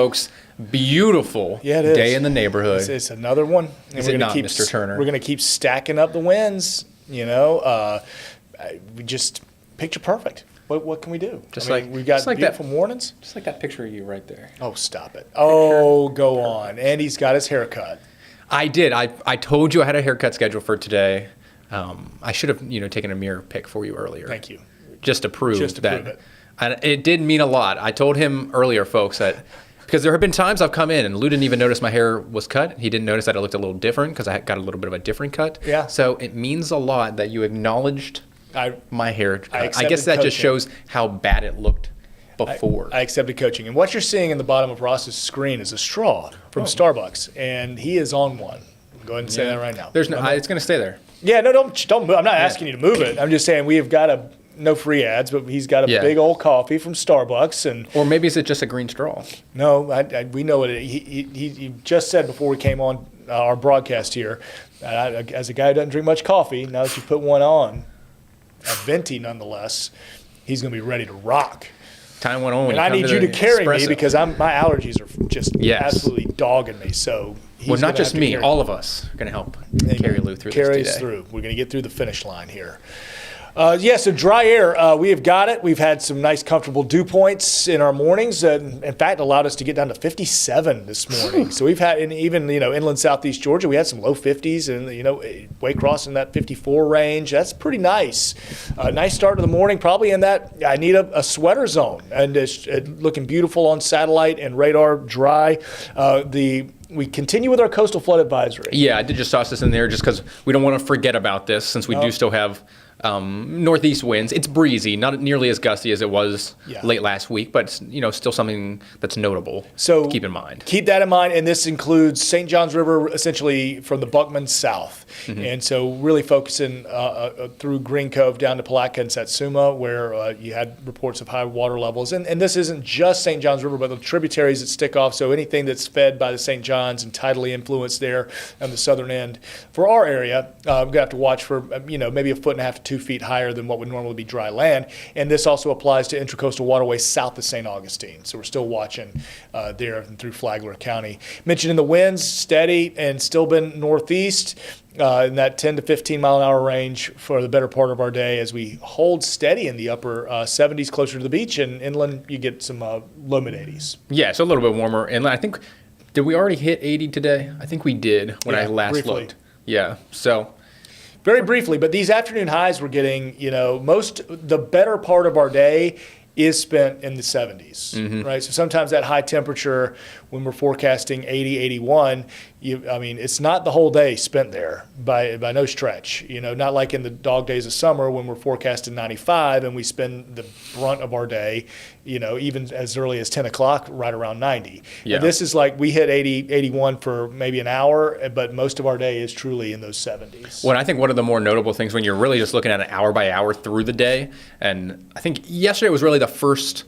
folks. Beautiful day in the neighborhood. It's another one. And Is it not, Mr. Turner? We're going to keep stacking up the wins. We just picture perfect. What can we do? We've got beautiful mornings. Just like that picture of you right there. Oh, stop it. Oh, go on. Andy's got his haircut. I did. I told you I had a haircut scheduled for today. I should have taken a mirror pic for you earlier. Thank you. Just to prove that. Prove it. And it did mean a lot. I told him earlier, folks, that because there have been times I've come in and Lew didn't even notice my hair was cut. He didn't notice that it looked a little different because I got a little bit of a different cut. Yeah. So it means a lot that you acknowledged my hair cut. I guess that coaching. Just shows how bad it looked before. I accepted coaching. And what you're seeing in the bottom of Ross's screen is a straw from Starbucks, and he is on one. Go ahead and say that right now. There's no. It's going to stay there. Yeah, no, don't move. I'm not asking you to move it. I'm just saying we have got no free ads, but he's got a big old coffee from Starbucks, or maybe is it just a green straw? No, we know it. He just said before we came on our broadcast here, as a guy who doesn't drink much coffee, now that you put one on, a venti nonetheless, he's going to be ready to rock. Time went on. And I need you to carry me because my allergies are just absolutely dogging me. So. Well, not just me. All of us are going to help carry Lew through this today. Carry us through. We're going to get through the finish line here. So dry air, we have got it. We've had some nice, comfortable dew points in our mornings. In fact, allowed us to get down to 57 this morning. So we've had, even inland southeast Georgia, we had some low 50s, and Waycross in that 54 range. That's pretty nice. Nice start to the morning. Probably in that I need a sweater zone, and it's looking beautiful on satellite and radar. Dry. We continue with our coastal flood advisory. Yeah, I did just toss this in there just because we don't want to forget about this since we do still have northeast winds. It's breezy, not nearly as gusty as it was late last week, but still something that's notable to keep in mind. Keep that in mind, and this includes St. Johns River essentially from the Buckman south. Mm-hmm. And so really focusing through Green Cove down to Palatka and Satsuma where you had reports of high water levels. And this isn't just St. Johns River, but the tributaries that stick off, so anything that's fed by the St. Johns and tidally influenced there on the southern end. For our area, we're going to have to watch for maybe 1.5 to 2 feet higher than what would normally be dry land. And this also applies to intracoastal waterways south of St. Augustine. So we're still watching there and through Flagler County. Mentioned in the winds, steady and still been northeast in that 10 to 15 mile an hour range for the better part of our day as we hold steady in the upper 70s closer to the beach, and inland you get some low mid 80s. Yeah, so a little bit warmer inland. I think, did we already hit 80 today? I think we did when I last looked. Yeah, so. Very briefly, but these afternoon highs we're getting, the better part of our day is spent in the 70s, right? So sometimes that high temperature when we're forecasting 80, 81, it's not the whole day spent there by no stretch. Not like in the dog days of summer when we're forecasting 95 and we spend the brunt of our day, even as early as 10 o'clock, right around 90. Yeah. This is like we hit 80, 81 for maybe an hour, but most of our day is truly in those 70s. Well, I think one of the more notable things when you're really just looking at an hour by hour through the day, and I think yesterday was really the first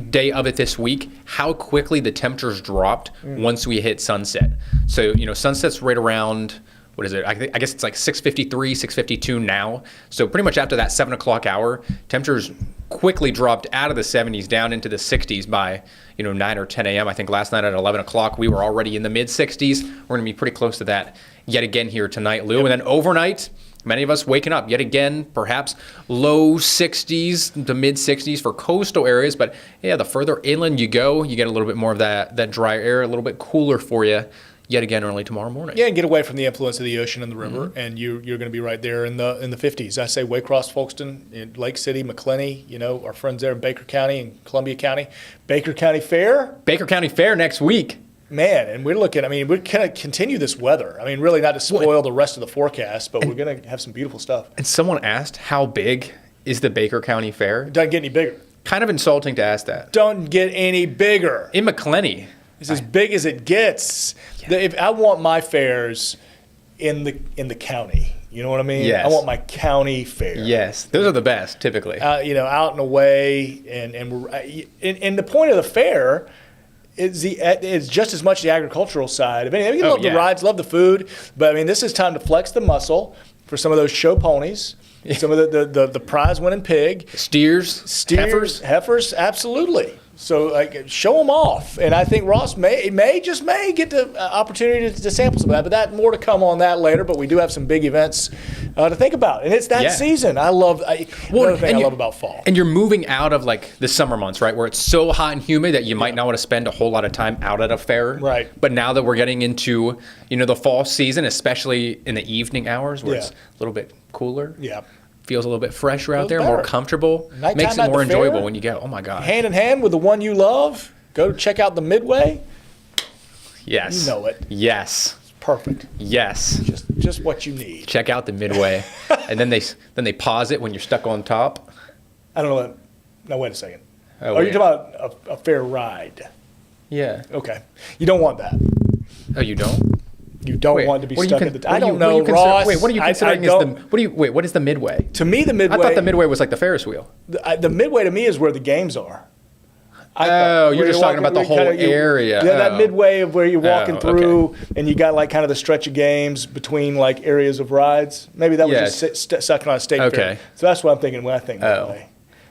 day of it this week, how quickly the temperatures dropped once we hit sunset. So, sunset's right around, what is it? I guess it's like 6:53, 6:52 now. So pretty much after that 7 o'clock hour, temperatures quickly dropped out of the 70s down into the 60s by, 9 or 10 a.m. I think last night at 11 o'clock, we were already in the mid 60s. We're going to be pretty close to that yet again here tonight, Lew. Yep. And then overnight, many of us waking up yet again, perhaps low 60s to mid 60s for coastal areas. But yeah, the further inland you go, you get a little bit more of that dry air, a little bit cooler for you yet again early tomorrow morning. Yeah, and get away from the influence of the ocean and the river, and you're going to be right there in the 50s. I say Waycross, Folkestone, Lake City, McClenny, our friends there in Baker County and Columbia County. Baker County Fair next week. Man, and we're looking, we're going to continue this weather. Really not to spoil the rest of the forecast, but we're going to have some beautiful stuff. And someone asked, how big is the Baker County Fair? It doesn't get any bigger. Kind of insulting to ask that. Don't get any bigger. In McClenny. It's as big as it gets. Yeah. If I want my fairs in the county. You know what I mean? Yes. I want my county fair. Yes, those are the best typically. Out and away, and the point of the fair is just as much the agricultural side. You love the rides, love the food, but this is time to flex the muscle for some of those show ponies. Some of the prize winning pig. Steers, heifers, absolutely. So like, show them off, and I think Ross may get the opportunity to sample some of that. But more to come on that later. But we do have some big events to think about, and it's that season. I love another thing I love about fall. And you're moving out of like the summer months, right, where it's so hot and humid that you might not want to spend a whole lot of time out at a fair. Right. But now that we're getting into the fall season, especially in the evening hours where it's a little bit cooler. Yeah. Feels a little bit fresher out there, better. more comfortable. Nighttime Makes it at more the enjoyable fair, when you go, oh my God. Hand in hand with the one you love. Go check out the Midway. Yes. You know it. Yes. Perfect. Yes. Just what you need. Check out the Midway. And then they pause it when you're stuck on top. I don't know. No, wait a second. Oh, Are you talking about a fair ride? Yeah. Okay. You don't want that. Oh, you don't? You don't want to be stuck at the. I don't know, Ross. Ross. Wait, what are you considering what is the Midway? To me, the Midway. I thought the Midway was like the Ferris wheel. The Midway to me is where the games are. You're just talking about the whole area. Yeah, that Midway of where you're walking okay. through, and you got like kind of the stretch of games between like areas of rides. Maybe that was just stuck on a state fair. So that's what I'm thinking when I think Midway.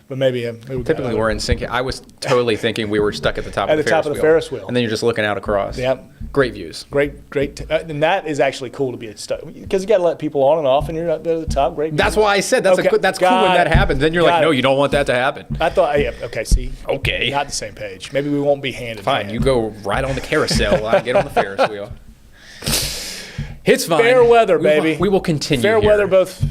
But maybe typically we're in sync. I was totally thinking we were stuck at the top at of the Ferris wheel, and then you're just looking out across. Yep. Great views. Great, and that is actually cool to be stuck because you got to let people on and off, and you're up there at the top. Great. That's why I said that's cool when that happens. Then you're like, no, you don't want that to happen. I thought, okay, see, okay, not the same page. Maybe we won't be handed. Fine, you go right on the carousel. I get on the Ferris wheel. It's fine. Fair weather, baby. We will continue. Fair here. weather, both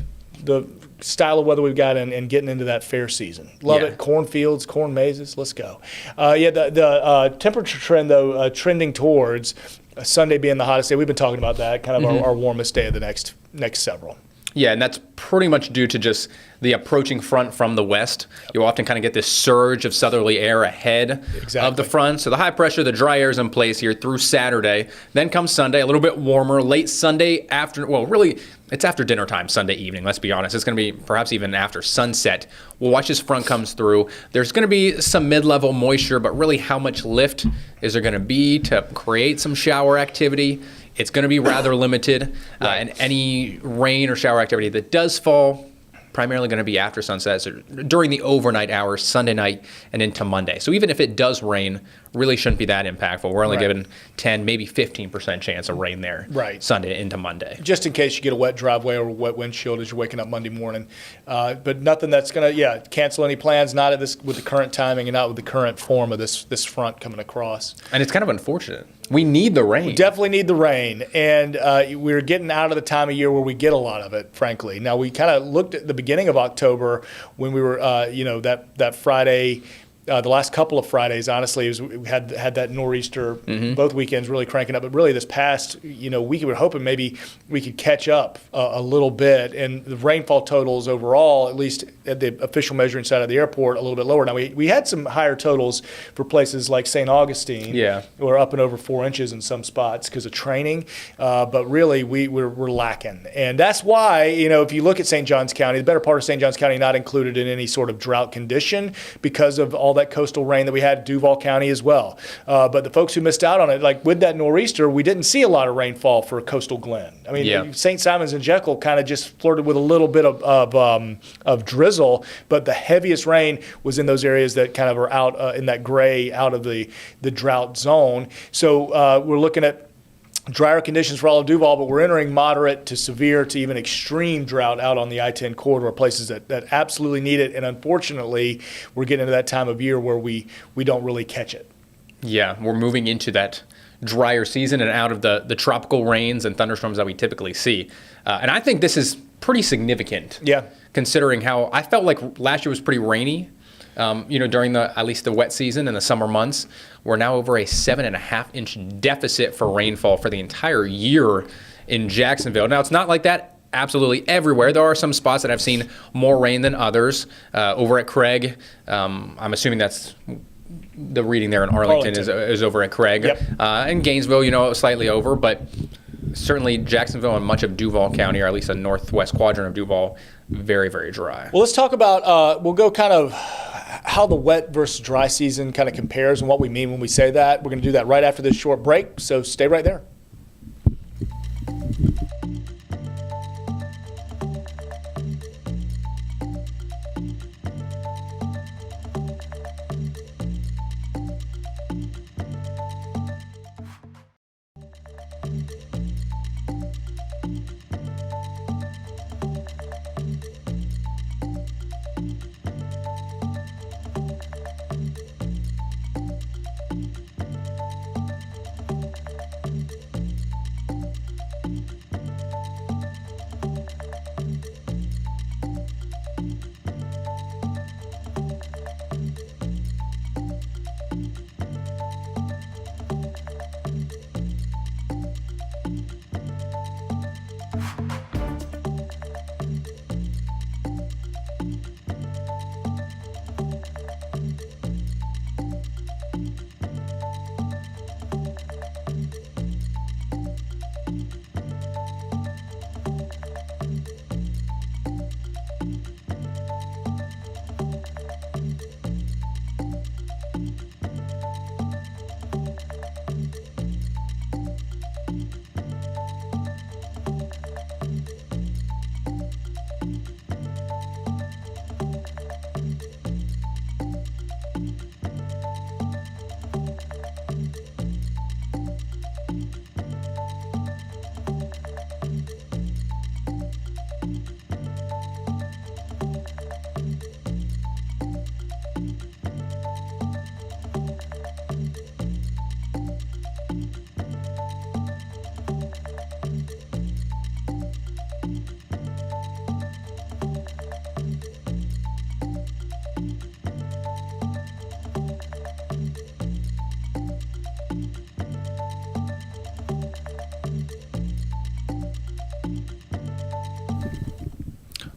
the style of weather we've got and getting into that fair season. Love it. Cornfields, corn mazes. Let's go. The temperature trend, though, trending towards Sunday being the hottest day. We've been talking about that, kind of our warmest day of the next several. Yeah, and that's pretty much due to just the approaching front from the west. You often kind of get this surge of southerly air ahead of the front. So the high pressure, the dry air is in place here through Saturday. Then comes Sunday, a little bit warmer. Late Sunday really, it's after dinner time, Sunday evening, let's be honest. It's going to be perhaps even after sunset. We'll watch this front comes through. There's going to be some mid-level moisture, but really how much lift is there going to be to create some shower activity? It's going to be rather limited, and any rain or shower activity that does fall, primarily going to be after sunset, so during the overnight hours, Sunday night and into Monday. So even if it does rain, really shouldn't be that impactful. We're only given 10, maybe 15% chance of rain there Sunday into Monday. Just in case you get a wet driveway or a wet windshield as you're waking up Monday morning. But nothing that's going to, cancel any plans, not at this with the current timing and not with the current form of this front coming across. And it's kind of unfortunate. We need the rain. We definitely need the rain. And we're getting out of the time of year where we get a lot of it, frankly. Now, we kind of looked at the beginning of October when we were, that Friday, the last couple of Fridays, honestly, we had that nor'easter both weekends really cranking up. But really this past, week, we were hoping maybe we could catch up a little bit. And the rainfall totals overall, at least at the official measuring side of the airport, a little bit lower. Now, we had some higher totals for places like St. Augustine. Yeah. We're up and over 4 inches in some spots because of training. But really, we're lacking. And that's why, if you look at St. Johns County, the better part of St. Johns County not included in any sort of drought condition because of all that coastal rain that we had in Duval County as well. But the folks who missed out on it, like with that nor'easter, we didn't see a lot of rainfall for coastal Glen. I mean, St. Simons and Jekyll kind of just flirted with a little bit of drizzle, but the heaviest rain was in those areas that kind of are out in that gray, out of the drought zone. So we're looking at drier conditions for all of Duval, but we're entering moderate to severe to even extreme drought out on the I-10 corridor, places that absolutely need it. And unfortunately, we're getting into that time of year where we don't really catch it. Yeah, we're moving into that drier season and out of the tropical rains and thunderstorms that we typically see. And I think this is pretty significant. Yeah. Considering how I felt like last year was pretty rainy. During at least the wet season in the summer months, we're now over a 7.5-inch deficit for rainfall for the entire year in Jacksonville. Now, it's not like that absolutely everywhere. There are some spots that have seen more rain than others. Over at Craig, I'm assuming that's the reading there in Arlington. Is over at Craig. Yep. In Gainesville, slightly over, but certainly Jacksonville and much of Duval County, or at least the northwest quadrant of Duval, very, very dry. Well, let's talk about, we'll go kind of how the wet versus dry season kind of compares and what we mean when we say that. We're going to do that right after this short break, so stay right there.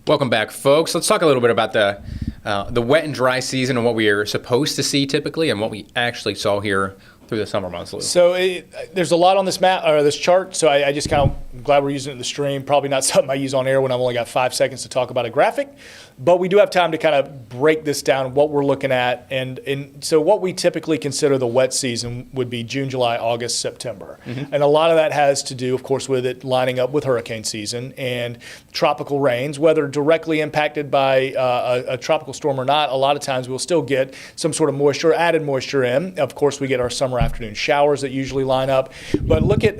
Welcome back, folks. Let's talk a little bit about the wet and dry season and what we are supposed to see typically and what we actually saw here through the summer months, Lew. So there's a lot on this map or this chart. So I just kind of glad we're using it in the stream. Probably not something I use on air when I've only got 5 seconds to talk about a graphic. But we do have time to kind of break this down, what we're looking at. And so what we typically consider the wet season would be June, July, August, September. Mm-hmm. And a lot of that has to do, of course, with it lining up with hurricane season and tropical rains, whether directly impacted by a tropical storm or not. A lot of times we'll still get some sort of moisture, added moisture in. Of course, we get our summer afternoon showers that usually line up. But look at,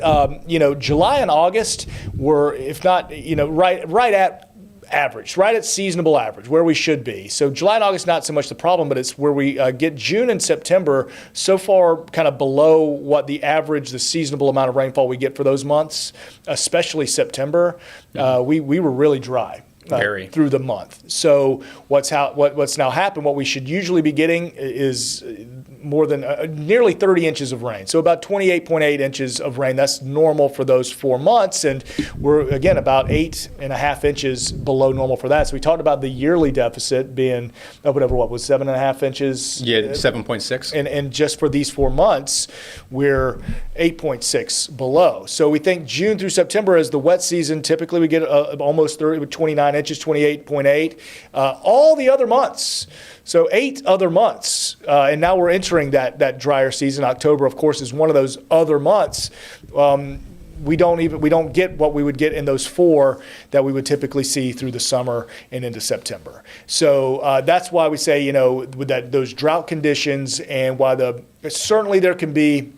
July and August were, if not, right at average, right at seasonable average, where we should be. So July and August, not so much the problem, but it's where we get June and September so far kind of below what the average, the seasonable amount of rainfall we get for those months, especially September. We were really dry. Through the month. So what's now happened, what we should usually be getting is more than nearly 30 inches of rain. So about 28.8 inches of rain. That's normal for those 4 months. And we're, again, about 8.5 inches below normal for that. So we talked about the yearly deficit being, what was 7.5 inches? Yeah, 7.6. And just for these 4 months, we're 8.6 below. So we think June through September is the wet season. Typically we get almost 29 inches, 28.8. All the other months, so 8 other months, and now we're entering that drier season. October, of course, is one of those other months. We don't get what we would get in those 4 that we would typically see through the summer and into September. So that's why we say, with those drought conditions, and why certainly there can be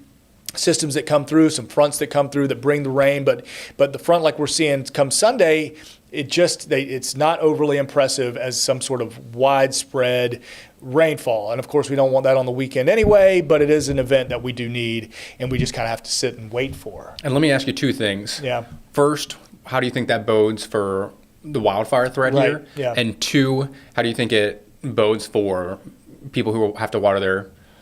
systems that come through, some fronts that come through that bring the rain, but the front like we're seeing come Sunday, it's not overly impressive as some sort of widespread rainfall. And of course, we don't want that on the weekend anyway, but it is an event that we do need, and we just kind of have to sit and wait for. And let me ask you 2 things. Yeah. First, how do you think that bodes for the wildfire threat here? Yeah. And 2, how do you think it bodes for people who have to water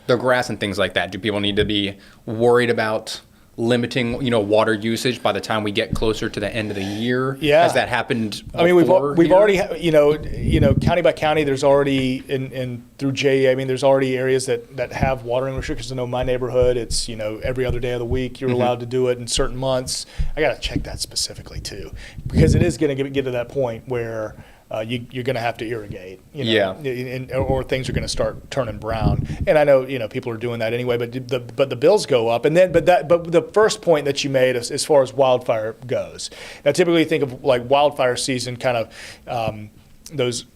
their grass and things like that? Do people need to be worried about limiting, water usage by the time we get closer to the end of the year? Yeah. Has that happened before? I mean, we've already, county by county, there's already, and through JEA, there's already areas that have watering restrictions. I know my neighborhood, it's, every other day of the week, you're allowed to do it in certain months. I got to check that specifically too, because it is going to get to that point where you're going to have to irrigate, or things are going to start turning brown. And I know, people are doing that anyway, but the bills go up. And then, but the first point that you made as far as wildfire goes, now typically you think of like wildfire season, kind of those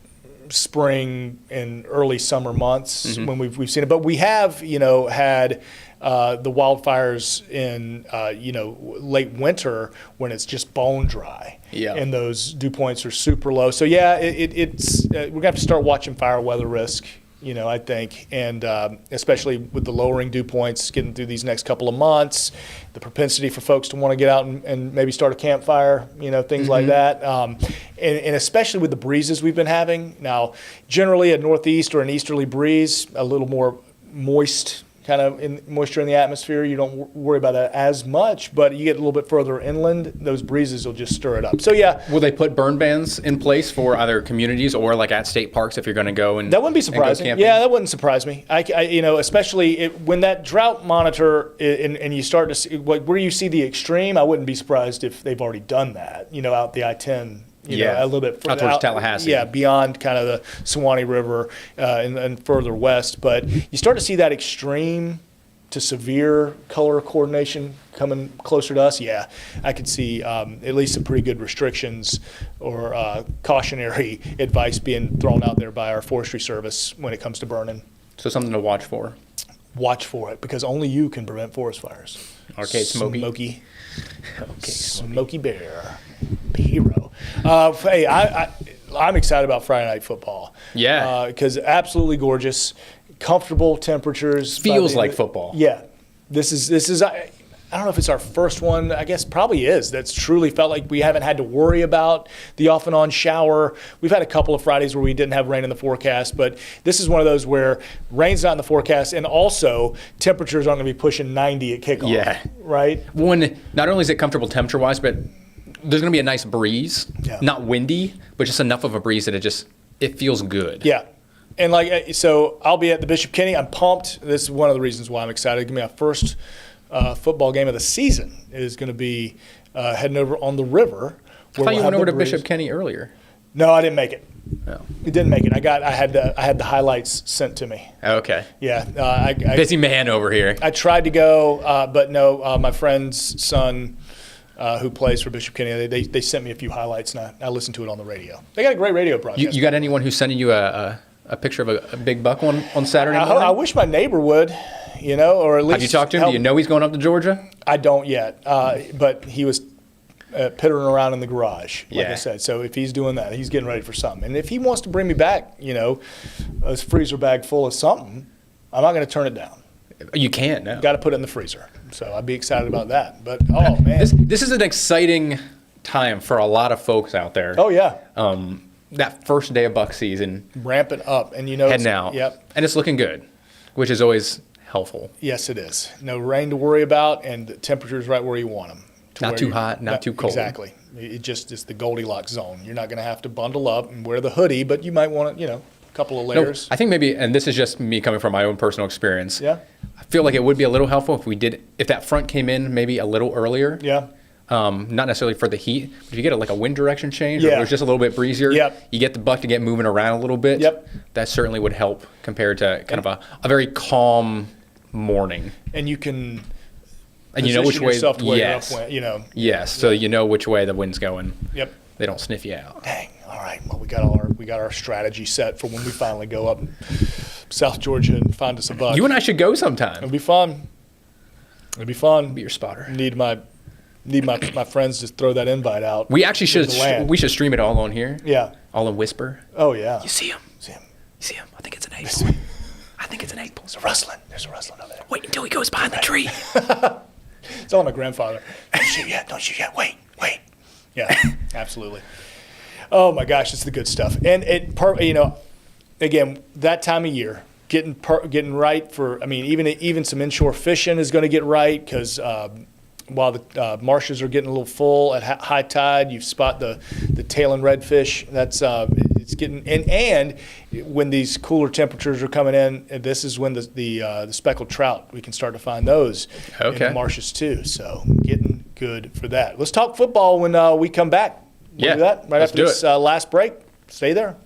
spring and early summer months when we've seen it. But we have, had the wildfires in late winter when it's just bone dry, and those dew points are super low. So it's we're gonna have to start watching fire weather risk, I think, and especially with the lowering dew points getting through these next couple of months, the propensity for folks to want to get out and maybe start a campfire, things like that, and especially with the breezes we've been having now. Generally, a northeast or an easterly breeze, a little more moist. Kind of moisture in the atmosphere, you don't worry about that as much, but you get a little bit further inland, those breezes will just stir it up. So will they put burn bans in place for either communities or like at state parks if you're going to go and that wouldn't be surprising. Yeah, that wouldn't surprise me. I especially when that drought monitor and you start to see where you see the extreme, I wouldn't be surprised if they've already done that. Out the I-10. A little bit further out towards Tallahassee. Yeah, beyond kind of the Suwannee River and further west. But you start to see that extreme to severe color coordination coming closer to us. Yeah, I could see at least some pretty good restrictions or cautionary advice being thrown out there by our forestry service when it comes to burning. So something to watch for. Watch for it, because only you can prevent forest fires. Okay, Smokey. Okay, Smokey Bear, hero. Hey, I'm excited about Friday Night Football. Yeah, because absolutely gorgeous, comfortable temperatures. Feels like football. Yeah, this is. I don't know if it's our first one. I guess probably is. That's truly felt like we haven't had to worry about the off and on shower. We've had a couple of Fridays where we didn't have rain in the forecast, but this is one of those where rain's not in the forecast, and also temperatures aren't going to be pushing 90 at kickoff. Yeah. Right? One, not only is it comfortable temperature-wise, but there's going to be a nice breeze, Yeah. not windy, but just enough of a breeze that it feels good. Yeah. And so I'll be at the Bishop Kenny. I'm pumped. This is one of the reasons why I'm excited. It's going to be our first football game of the season. It is going to be heading over on the river. I thought you went over to Bishop Kenny earlier. No, I didn't make it. Oh. It didn't make it. I had the highlights sent to me. Okay. Yeah. Busy man over here. I tried to go, but no. My friend's son, who plays for Bishop Kenny, they sent me a few highlights, and I listened to it on the radio. They got a great radio broadcast. You got anyone who's sending you a picture of a big buck on Saturday morning? I wish my neighbor would, or at least. Have you talked to him? Do you know he's going up to Georgia? I don't yet, but he was pittering around in the garage, like I said. So if he's doing that, he's getting ready for something. And if he wants to bring me back, a freezer bag full of something, I'm not going to turn it down. You can't, no. Got to put it in the freezer. So I'd be excited about that. But, oh, man. This is an exciting time for a lot of folks out there. Oh, yeah. That first day of buck season. Ramping up. And heading out. Yep. And it's looking good, which is always helpful. Yes, it is. No rain to worry about, and the temperature's right where you want them. Not too hot, not too cold. Exactly. It's the Goldilocks zone. You're not going to have to bundle up and wear the hoodie, but you might want to, a couple of layers. No, I think maybe, and this is just me coming from my own personal experience. Yeah. I feel like it would be a little helpful if that front came in maybe a little earlier. Yeah. Not necessarily for the heat, but if you get a wind direction change, or Yeah. it was just a little bit breezier, Yep. you get the buck to get moving around a little bit. Yep. That certainly would help compared to kind of a very calm morning. And you can And you know which way. yourself to where Yes. you're upwind, Yes. So you know which way the wind's going. Yep. They don't sniff you out. Dang. All right. Well, we got our strategy set for when we finally go up South Georgia and find us a buck. You and I should go sometime. It'll be fun. It'll be fun. Be your spotter. Need my friends to throw that invite out. We actually should. the land. We should stream it all on here. Yeah. All in whisper. Oh yeah. You see him? See him. You see him? I think it's an 8. I think it's an 8. There's a rustling. There's a rustling over there. Wait until he goes behind the tree. It's all my grandfather. Don't shoot yet. Don't shoot yet. Wait. Yeah, absolutely. Oh my gosh, it's the good stuff. And again, that time of year, getting right for. I mean, even some inshore fishing is going to get right because while the marshes are getting a little full at high tide, you spot the tail and redfish. That's it's getting and when these cooler temperatures are coming in, this is when the speckled trout, we can start to find those in the marshes too. So getting good for that. Let's talk football when we come back. We'll do that right after this last break. Stay there.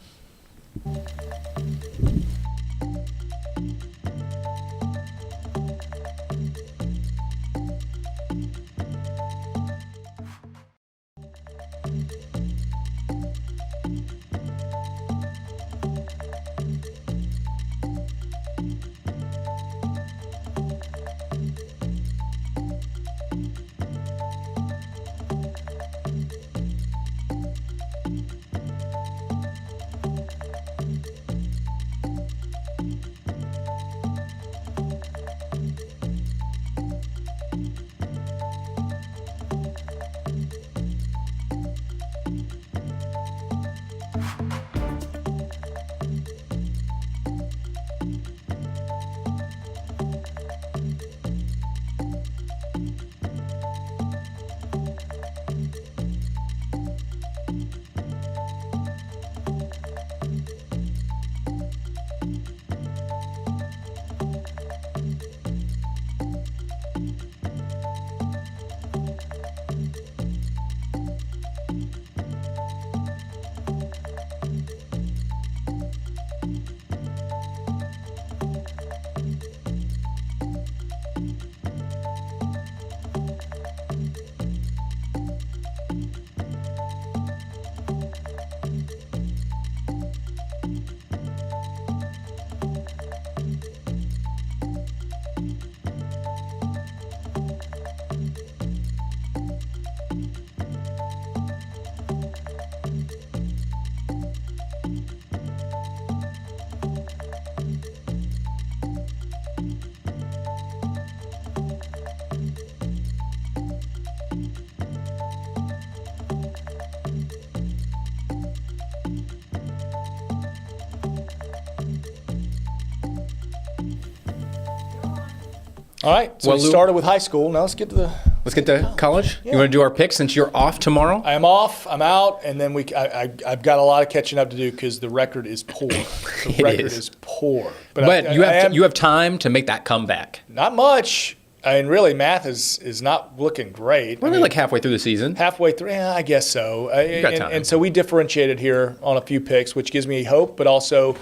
All right, so we started with high school. Now let's get to Let's get to college. Yeah. You want to do our picks since you're off tomorrow? I am off. I'm out, and then I've got a lot of catching up to do because the record is poor. The record is poor. But you have time to make that comeback. Not much. I mean, really, math is not looking great. We're only like halfway through the season. Halfway through, yeah, I guess so. got time. And so we differentiated here on a few picks, which gives me hope, but also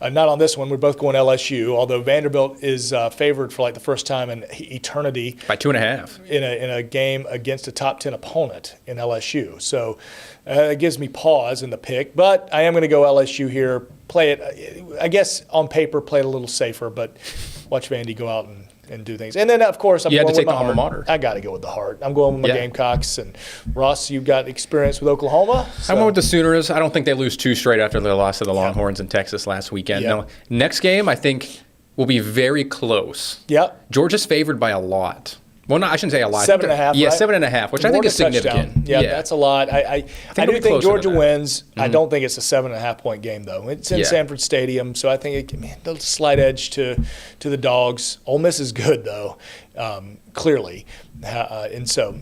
not on this one. We're both going LSU, although Vanderbilt is favored for like the first time in eternity By 2.5. in a game against a top 10 opponent in LSU. So it gives me pause in the pick, but I am going to go LSU here. Play it, I guess, on paper, play it a little safer, but watch Vandy go out and do things. And then, of course, I'm You had going to with take my the alma heart. mater. I got to go with the heart. I'm going with my Yeah. Gamecocks. And Ross, you've got experience with Oklahoma. I So. went with the Sooners. I don't think they lose two straight after their loss to the Longhorns in Texas last weekend. Yeah. Now, next game, I think, will be very close. Yep. Georgia's favored by a lot. Well, no, I shouldn't say a lot. 7.5, Yeah, right? 7.5, which I think is More than a significant. touchdown. Yeah, that's a lot. I do it'll be think closer Georgia than that. wins. I don't think it's a 7.5 point game though. It's in Yeah. Sanford Stadium, so I think a slight edge to the Dogs. Ole Miss is good though, clearly, and so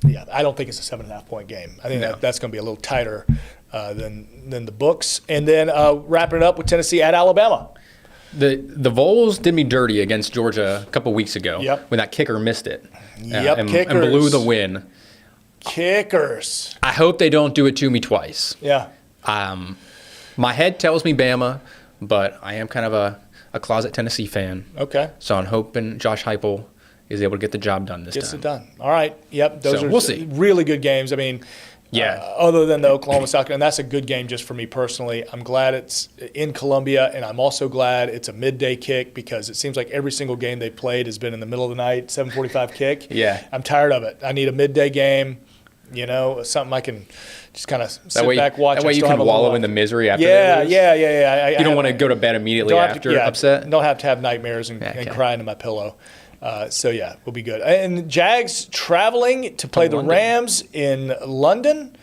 yeah, I don't think it's a 7.5 point game. I think No. that's going to be a little tighter than the books. And then wrapping it up with Tennessee at Alabama. The Vols did me dirty against Georgia a couple weeks ago Yep. when that kicker missed it. Yep, and kickers. blew the win. Kickers. I hope they don't do it to me twice. Yeah. My head tells me Bama, but I am kind of a closet Tennessee fan. Okay. So I'm hoping Josh Heupel is able to get the job done this Gets time. it done. All right. Yep. Those So are we'll see. really good games. I mean, Yeah. other than the Oklahoma South, and that's a good game just for me personally. I'm glad it's in Columbia, and I'm also glad it's a midday kick because it seems like every single game they played has been in the middle of the night, 7:45 kick. Yeah. I'm tired of it. I need a midday game. Something I can just kind of sit back, watch. That way and you still can have a little wallow life. in the misery after Yeah, they lose. yeah. You don't want to go to bed immediately after upset? Don't have to have nightmares and Okay. cry into my pillow. So yeah, we'll be good. And Jags traveling to play the London. Rams in London,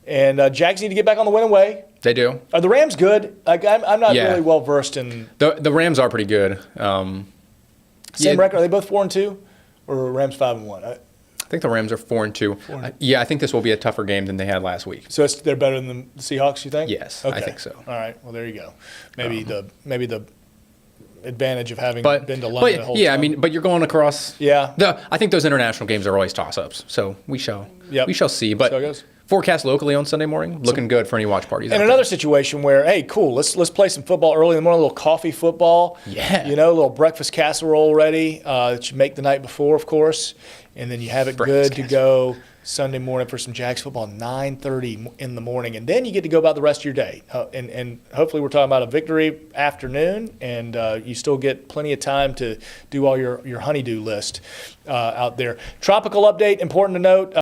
and Jags need to get back on the winning way. They do. Are the Rams good? Like I'm not Yeah. really well versed in The Rams are pretty good. same yeah. record. Are they both 4-2, or are Rams 5-1? I think the Rams are 4-2. Yeah, I think this will be a tougher game than they had last week. So they're better than the Seahawks, you think? Yes, I Okay. think so. All right. Well, there you go. Maybe the advantage of having But, been to London the whole yeah, time. but you're going across. Yeah. I think those international games are always toss-ups. So we shall see. But So it goes. forecast locally on Sunday morning, looking good for any watch parties. And out another situation where, hey, cool, let's play some football early in the morning, a little coffee football. Yeah. A little breakfast casserole ready that you make the night before, of course. And then you have it Breakfast good to go Sunday morning for some Jags football, 9:30 in the morning. And then you get to go about the rest of your day. And hopefully we're talking about a victory afternoon, and you still get plenty of time to do all your honeydew list out there. Tropical update, important to note.